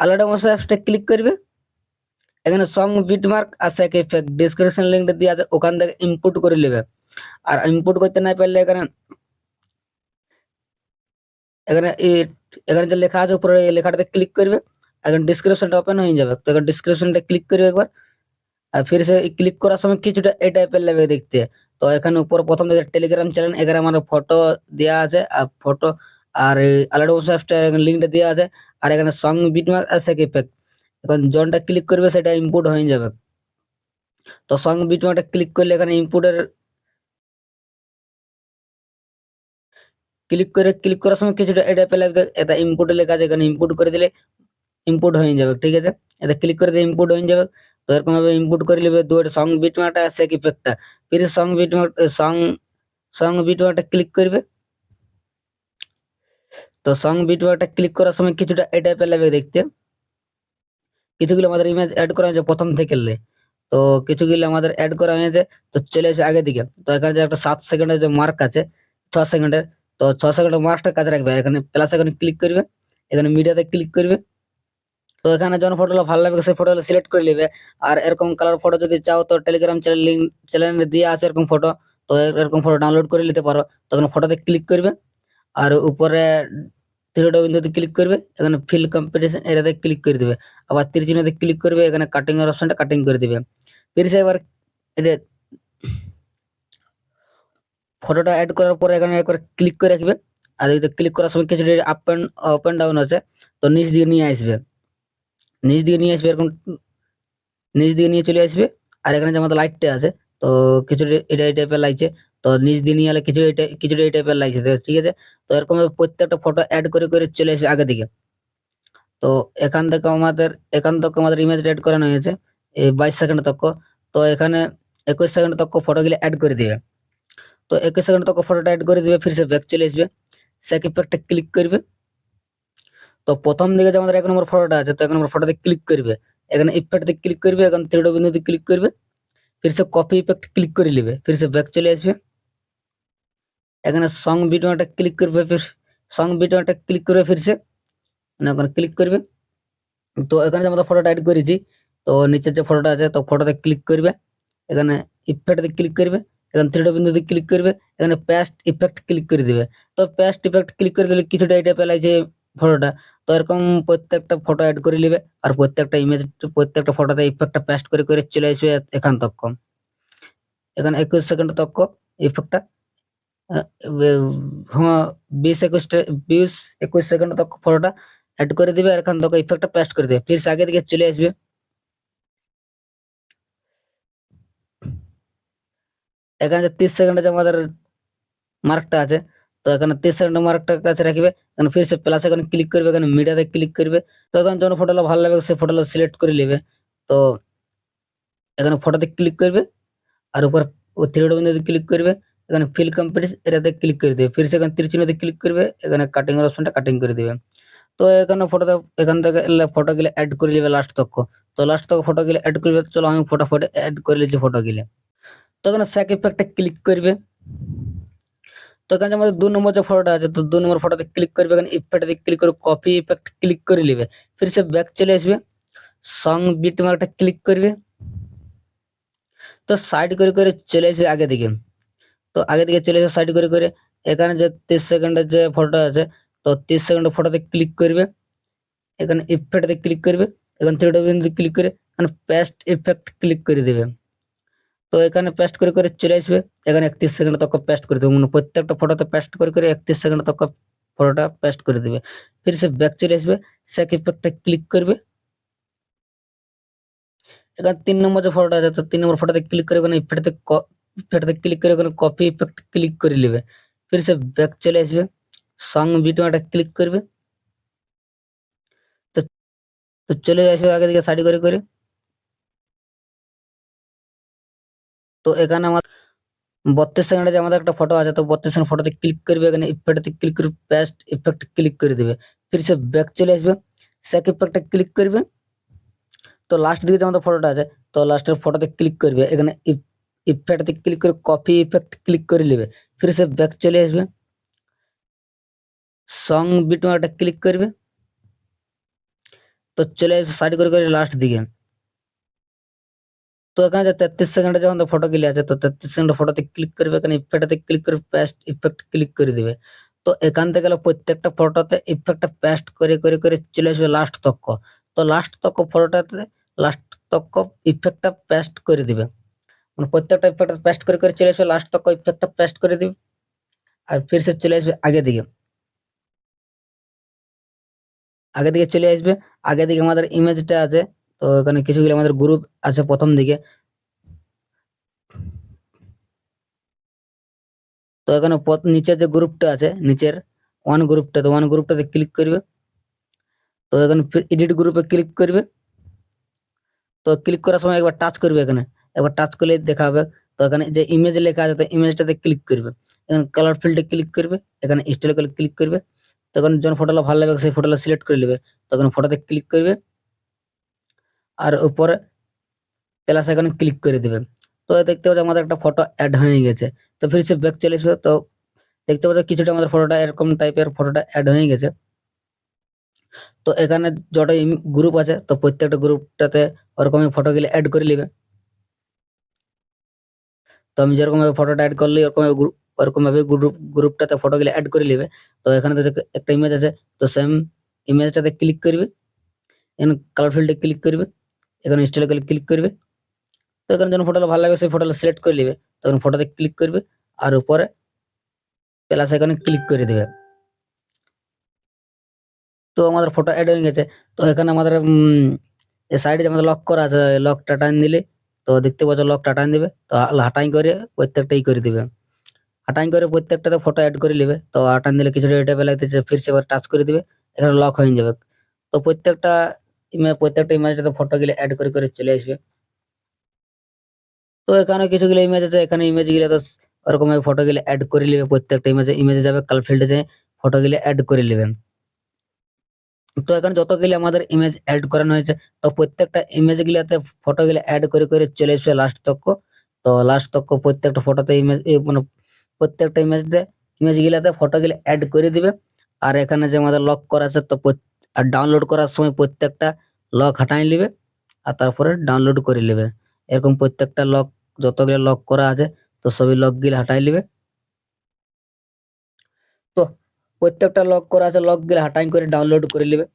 আলাদা মশা অ্যাপসটা ক্লিক করবে, এখানে সং বিটমার্ক আর সেক ইফেক্ট ডেসক্রিপশন লিঙ্কটা দিয়ে আছে, ওখান থেকে ইম্পোর্ট করে নেবে। আর ইম্পোর্ট করতে না পারলে এখানে এখানে এখানে যে লেখা আছে উপরে এই লেখাটাতে ক্লিক করবে, এখন ডিসক্রিপশনটা ওপেন হয়ে যাবে। তো এখন ডিসক্রিপশনটা ক্লিক করবে একবার, আর ফির সে ক্লিক করার সময় কিছুটা এই টাইপের লাগবে দেখতে। তো এখানে উপর প্রথম দিকে টেলিগ্রাম চ্যানেল, এখানে আমার ফটো দেওয়া আছে, আর ফটো আর আলাদা অ্যাপসটা লিঙ্কটা দেওয়া আছে, আর এখানে সং বিটমার্ক আর সেক ইফেক্ট। এখন জনটা ক্লিক করবে সেটা ইম্পোর্ট হয়ে যাবে। তো সং বিটমার্কটা ক্লিক করলে এখানে ইম্পোর্টের ক্লিক করার সময় কিছুটা এটা পেলে এটা ইম্পোর্ট লেখা আছে, এখানে ইম্পোর্ট করে দিলে ইম্পোর্ট হয়ে যাবে। ঠিক আছে, এটা ক্লিক করে দিয়ে ইম্পোর্ট হয়ে যাবে। তো এরকম ভাবে ইম্পোর্ট করে নেবে দুটো সং বিটমার্কটা আর সেক ইফেক্টটা। ফির সং বিটমার্কটা ক্লিক করবে। তো সং বিটমার্কটা ক্লিক করার সময় কিছুটা এটা পেলে দেখতে, কিছুগুলো আমাদের ইমেজ অ্যাড করা হয়েছে প্রথম থেকে। তো কিছুগুলো আমাদের অ্যাড করা হয়েছে, তো চলে আসে আগের দিকে। তো এখানে যে একটা 7 সেকেন্ডের যে মার্ক আছে, 6 সেকেন্ডের, তো 6 সেকেন্ডের মার্কটা কাজে রাখবে। এখানে প্লাস এখানে ক্লিক করবে, এখানে মিডিয়াতে ক্লিক করবে। তো এখানে যখন ফটোগুলো ভালো লাগবে সেই ফটোগুলো সিলেক্ট করে নেবে। আর এরকম কালার ফটো যদি চাও তো টেলিগ্রাম চ্যানেল লিঙ্ক চ্যানেলে দিয়ে আছে এরকম ফটো, তো এরকম ফটো ডাউনলোড করে নিতে পারো। তখন ফটোতে ক্লিক করবে, আর উপরে থ্রি বিন্দুতে ক্লিক করবে, এখানে ফিল কম্পিটিশন এটাতে ক্লিক করে দিবে। আবার তীর চিহ্নতে ক্লিক করবে, এখানে কাটিং এর অপশনটা কাটিং করে দিবে। ফির সে এবার এটা ফটোটা অ্যাড করার পরে এখানে একবার ক্লিক করে রাখবে। আর যদি ক্লিক করার সময় কিছু আপ এন্ড ডাউন আছে, তো নিচ দিকে নিয়ে আসবে, এরকম নিচ দিকে নিয়ে চলে আসবে। আর এখানে যে আমাদের লাইটটা আছে, তো কিছু এটা এই টাইপের লাগছে, তো নিচ দিয়ে নিয়ে এলে কিছুটা এই টাইপের লাগছে। ঠিক আছে, তো এরকম ভাবে প্রত্যেকটা ফটো অ্যাড করে করে চলে আসবে আগে দিকে। তো এখান থেকে আমাদের ইমেজ অ্যাড করানো হয়েছে এই 22 সেকেন্ড তক। তো এখানে 21 সেকেন্ড তক ফটোগুলো অ্যাড করে দিবে। তো 21 সেকেন্ড তক ফটোটা অ্যাড করে দিবে, ফির সে ব্যাক চলে আসবে, সেক ইফেক্টে ক্লিক করবে। তো প্রথম দিকে যে আমাদের 1 নম্বর ফটোটা আছে, তো 1 নম্বর ফটোতে ক্লিক করবে, এখানে ইফেক্টে ক্লিক করবে, এখন থ্রি বিন্দুতে ক্লিক করবে, ফির সে কপি ইফেক্ট ক্লিক করে নেবে, ফির সে ব্যাক চলে আসবে। এখানে সং বিটমার্কটা ক্লিক করবে, ফির সং বিটমার্কটা ক্লিক করবে, ফির সে ওখানে ক্লিক করবে। তো এখানে যে আমরা ফটোটা অ্যাড করেছি, তো নিচের যে ফটোটা আছে, তো ফটোতে ক্লিক করবে, এখানে ইফেক্টে ক্লিক করবে, এখানে থ্রি বিন্দুতে ক্লিক করবে, এখানে পেস্ট ইফেক্ট ক্লিক করে দিবে। তো পেস্ট ইফেক্ট ক্লিক করে দিলে কিছুটা এটা পেলাইছে ফটোটা। তো এরকম প্রত্যেকটা ফটো অ্যাড করে নিবে, আর প্রত্যেকটা ইমেজ প্রত্যেকটা ফটোতে ইফেক্টটা পেস্ট করে করে চলে আসবে এখান তক। এখানে 21 সেকেন্ড তক ইফেক্টটা হ্যাঁ 20 সেকেন্ড তক ফটোটা অ্যাড করে দিবে, আর এখান তক ইফেক্টটা পেস্ট করে দিবে, ফির আগে দিকে চলে আসবে। এখানে যে 30 সেকেন্ডে যে আমাদের মার্কটা আছে, তো এখানে 30 সেকেন্ড মার্কটা কাছে রাখবে, এখানে ফির সে প্লাস এখানে ক্লিক করবে, এখানে মিডিয়াতে ক্লিক করবে। তো এখানে যখন ফটোটা ভালো লাগবে সেই ফটোটা সিলেক্ট করে নেবে। তো এখানে ফটোতে ক্লিক করবে, আর উপর থ্রি বিন্দুতে ক্লিক করবে, এখানে ফিল কমপ্লিট এটাতে ক্লিক করে দেবে, ফির সেখানে তীর চিহ্নতে ক্লিক করবে, এখানে কাটিং এর অপশনটা কাটিং করে দিবে। তো এখানে ফটোতে এখান থেকে ফটোগুলো অ্যাড করে নেবে লাস্ট তক। তো লাস্ট তক ফটোগুলো অ্যাড করবে, চলো আমি ফটোফট অ্যাড করে নিচ্ছি ফটোগুলো। তো এখানে স্যাক ইফেক্টে ক্লিক করবে। তো এখানে আমাদের 2 নম্বর যে ফটোটা আছে, তো 2 নম্বর ফটোতে ক্লিক করবে, এখানে ইফেক্টে ক্লিক করে কপি ইফেক্ট ক্লিক করে নেবে, ফির সে ব্যাক চলে আসবে, সং বিটমার্কটা ক্লিক করবে। তো সাইড করে করে চলে আসবে আগে দিকে। তো আগে দিকে চলে আসবে সাইড করে করে, এখানে যে 30 সেকেন্ডের যে ফটোটা আছে, তো 30 সেকেন্ডের ফটোতে ক্লিক করবে, এখানে ইফেক্টে ক্লিক করবে, এখানে থ্রি বিন্দুতে ক্লিক করে এখানে পেস্ট ইফেক্ট ক্লিক করে দেবে। তো এখানে পেস্ট করে করে চলে আসবে, এখানে 31 সেকেন্ড তক পেস্ট করে দেবে, মানে প্রত্যেকটা ফটোতে পেস্ট করে করে 31 সেকেন্ড তক ফটোটা পেস্ট করে দেবে। ফির সে ব্যাক চলে আসবে, সেক ইফেক্টে ক্লিক করবে। এখানে 3 নম্বর যে ফটোটা আছে, তো 3 নম্বর ফটোতে ক্লিক করে ওখানে ইফেক্টে ক্লিক করে ওখানে কপি ইফেক্ট ক্লিক করে নেবে, ফির সে ব্যাক চলে আসবে, সং বিটমার্কটা ক্লিক করবে। তো তো চলে আসবে আগে দিকে সাইড করে করে। তো এখানে আমার 32 সেকেন্ডে যে আমাদের একটা ফটো আছে, তো 32 সেকেন্ড ফটোতে ক্লিক করবে, এখানে ইফেক্টে ক্লিক করে পেস্ট ইফেক্ট ক্লিক করে দিবে, ফির সে ব্যাক চলে আসবে, সেক ইফেক্টে ক্লিক করবে। তো লাস্ট দিকে যে আমাদের ফটোটা আছে, তো লাস্টের ফটোতে ক্লিক করবে, এখানে ইফেক্টতে ক্লিক করে কপি ইফেক্ট ক্লিক করে নেবে, ফির সে ব্যাক চলে আসবে, সং বিটমার্কটা ক্লিক করবে, তো চলে আসবে সাইড করে করে লাস্ট দিকে। তো এখানে যে 33 সেকেন্ডে যখন ফটো গিলে আছে, তো 33 সেকেন্ডের ফটোতে ক্লিক করবে, এখানে ইফেক্টতে ক্লিক করে পেস্ট ইফেক্ট ক্লিক করে দিবে। তো এখান থেকে গেলে প্রত্যেকটা ফটোতে ইফেক্টটা পেস্ট করে করে করে চলে আসবে লাস্ট তক্ক। তো লাস্ট তক্ক ফটোটাতে লাস্ট তক্ক ইফেক্টটা পেস্ট করে দিবে, মানে প্রত্যেকটা ইফেক্ট পেস্ট করে করে চলে আসবে লাস্ট তক্ক ইফেক্টটা পেস্ট করে দিবে, আর ফির সে চলে আসবে আগে দিকে। আগে দিকে চলে আসবে, আগে দিকে আমাদের ইমেজটা আছে, তো এখানে কিছুগুলো আমাদের গ্রুপ আছে প্রথম দিকে। তো এখানে নিচের যে গ্রুপটা আছে, নিচের ওয়ান গ্রুপটা, তো ওয়ান গ্রুপটাতে ক্লিক করবে, তো এখানে এডিট গ্রুপে ক্লিক করবে। তো ক্লিক করার সময় একবার টাচ করবে, এখানে একবার টাচ করলে দেখা হবে। তো এখানে যে ইমেজ লেখা আছে, তো ইমেজটাতে ক্লিক করবে, এখানে কালার ফিল্ডে ক্লিক করবে, এখানে স্টাইল করে ক্লিক করবে। তখন যখন ফটোটা ভালো লাগবে সেই ফটোটা সিলেক্ট করে নেবে, তখন ফটোতে ক্লিক করবে, আর উপরে প্লাস আইকনে ক্লিক করে দিবে। তো দেখতে পাচ্ছি আমাদের একটা ফটো অ্যাড হয়ে গেছে। তো ফির সে ব্যাক চলে আসবে, তো দেখতে পাচ্ছি কিছুটা আমাদের ফটোটা এরকম টাইপের ফটোটা অ্যাড হয়ে গেছে। তো এখানে যটা গ্রুপ আছে, তো প্রত্যেকটা গ্রুপটাতে ওরকমই ফটো গুলো অ্যাড করে নিবে। তো আমি যেরকম ভাবে ফটোটা অ্যাড করলি ওরকম ভাবে গ্রুপটাতে ফটো গুলো অ্যাড করে নিবে। তো এখানে তো একটা ইমেজ আছে, তো সেম ইমেজটাতে ক্লিক করবে, এখানে কালার ফিল্ডে ক্লিক করবে, এখানে স্টাইল করে ক্লিক করবে। তো এখানে যখন ফটোটা ভালো লাগবে সেই ফটোটা সিলেক্ট করে নিবে, তখন ফটোতে ক্লিক করবে, আর উপরে প্লাস আইকনে ক্লিক করে দিবে। তো আমাদের ফটো অ্যাড হয়ে গেছে। তো এখানে আমাদের এই সাইডে যে আমাদের লক করা আছে, লকটা টান দিলে, তো দেখতে পাচ্ছ লকটা টান দিবে, তো হাটাই করে প্রত্যেকটা করে দিবে, হাটাই করে প্রত্যেকটাতে ফটো অ্যাড করে নিবে। তো হাটান দিলে কিছুটা এটা লাগতেছে, ফির সে এবার টাচ করে দিবে, এখানে লক হয়ে যাবে। তো প্রত্যেকটা ইমেজটাতে ফটো গুলো অ্যাড করে করে চলে আসবে। তো এখানে কিছুগুলো ইমেজ আছে, এখানে ইমেজ গুলো তো ওরকম ফটো গুলো অ্যাড করে নিবে, প্রত্যেকটা ইমেজে যাবে, কালার ফিল্ডে যায় ফটো গুলো অ্যাড করে নিবে। তো এখানে যতগুলি আমাদের ইমেজ অ্যাড করানো হয়েছে, তো প্রত্যেকটা ইমেজ গুলাতে ফটো গুলো অ্যাড করে করে চলে আসবে লাস্ট তক্ক। তো লাস্ট তক্ক প্রত্যেকটা ফটোতে মানে প্রত্যেকটা ইমেজ গুলাতে ফটো গুলো অ্যাড করে দিবে। আর এখানে যে আমাদের লক করা আছে, তো আর ডাউনলোড করার সময় প্রত্যেকটা লক হাটাই নিবে, আর তারপরে ডাউনলোড করে নেবে। এরকম প্রত্যেকটা লক, যতগুলো লক করা আছে, তো সবই লক গুলো হাটাই নিবে। তো প্রত্যেকটা লক করা আছে, লক গুলো হাটাই করে ডাউনলোড করে নেবে।